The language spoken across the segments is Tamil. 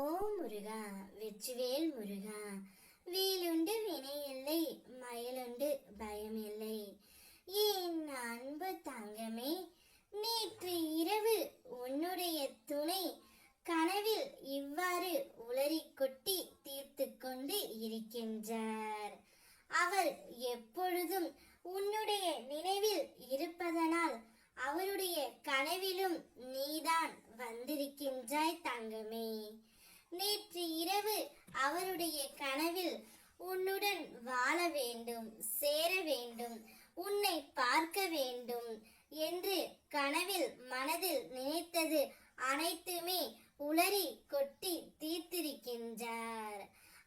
ஓம் முருகா, வெற்றிவேல் முருகா, வேலுண்டு வினையில்லை, மயிலுண்டு பயமில்லை. என் அன்பு தங்கமே, நேற்று இரவு உன்னுடைய துணை கனவில் இவ்வாறு உளறி கொட்டி தீர்த்து கொண்டு இருக்கின்றார். அவர் எப்பொழுதும் உன்னுடைய நினைவில் இருப்பதனால் அவருடைய கனவிலும் நீதான் வந்திருக்கின்றாய் தங்கமே. நேற்று இரவு அவருடைய கனவில் உன்னுடன் வாழ வேண்டும், சேர வேண்டும், உன்னை பார்க்க வேண்டும் என்று கனவில் மனதில் நினைத்தது அனைத்துமே உளறி கொட்டி தீர்த்திருக்கின்றார்.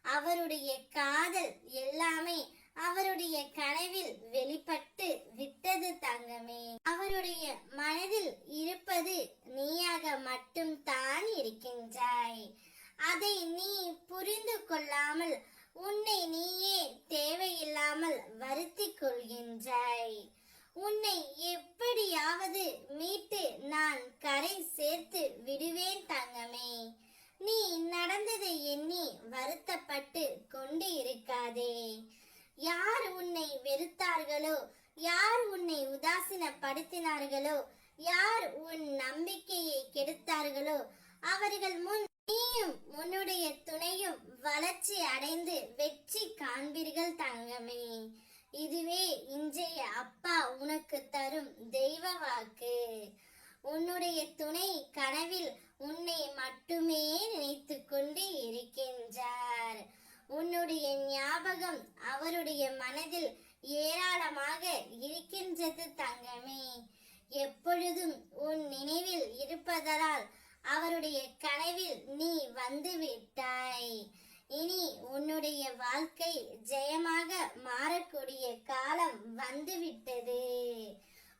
அவருடைய காதல் எல்லாமே அவருடைய கனவில் வெளிப்பட்டு விட்டது தங்கமே. அவருடைய மனதில் இருப்பது நீயாக மட்டும் தான் இருக்கின்றாய். அதை நீ புரிந்து கொள்ளாமல் உன்னை நீயே தேவையில்லாமல் வருத்திக் கொள்கின்றாய். உன்னை எப்படியாவது மீட்டு நான் கரை சேர்த்து விடுவேன் தங்கமே. நீ நடந்ததை எண்ணி வருத்தப்பட்டு கொண்டு இருக்காதே. யார் உன்னை வெறுத்தார்களோ, யார் உன்னை உதாசீனப்படுத்தினார்களோ, யார் உன் நம்பிக்கையை கெடுத்தார்களோ அவர்கள் முன் நீயும் உன்னுடைய துணையும் வளர்ச்சி அடைந்து வெற்றி காண்பீர்கள் தங்கமே. இதுவே இன்றைய அப்பா உனக்கு தரும் தெய்வ வாக்கு. உன்னுடைய துணை கனவில் உன்னை மட்டுமே நினைத்து கொண்டு இருக்கின்றார். உன்னுடைய ஞாபகம் அவருடைய மனதில் ஏராளமாக இருக்கின்றது தங்கமே. எப்பொழுதும் உன் நினைவில் இருப்பதால் அவருடைய கனவில் நீ வந்து விட்டாய். இனி உன்னுடைய வாழ்க்கை ஜெயமாக மாறக்கூடிய காலம் வந்துவிட்டது.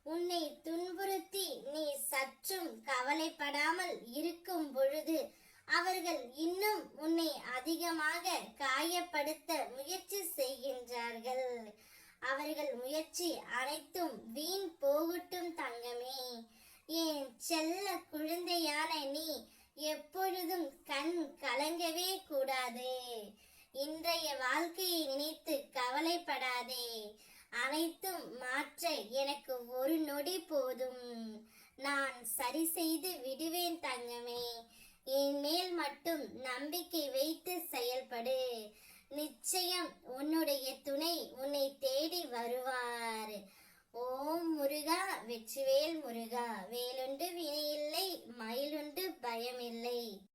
உன்னை துன்புறுத்தி நீ சற்றும் கவலைப்படாமல் இருக்கும் பொழுது அவர்கள் இன்னும் உன்னை அதிகமாக காயப்படுத்த முயற்சி செய்கின்றார்கள். அவர்கள் முயற்சி அனைத்தும் வீண் போகட்டும் தங்கமே. என் செல்ல குழந்தையான நீ எப்பொழுதும் கண் கலங்கவே கூடாது. இன்றைய வாழ்க்கையை நினைத்து கவலைப்படாதே. அனைத்தும் மாற்ற எனக்கு ஒரு நொடி போதும். நான் சரி செய்து விடுவேன் தங்கமே. என் மேல் மட்டும் நம்பிக்கை வைத்து செயல்படு. நிச்சயம் உன்னுடைய துணை உன்னை தேடி வருவார். ஓம் முருகா, வெற்றிவேல் முருகா, வேலுண்டு வினையில்லை, மயிலுண்டு பயமில்லை.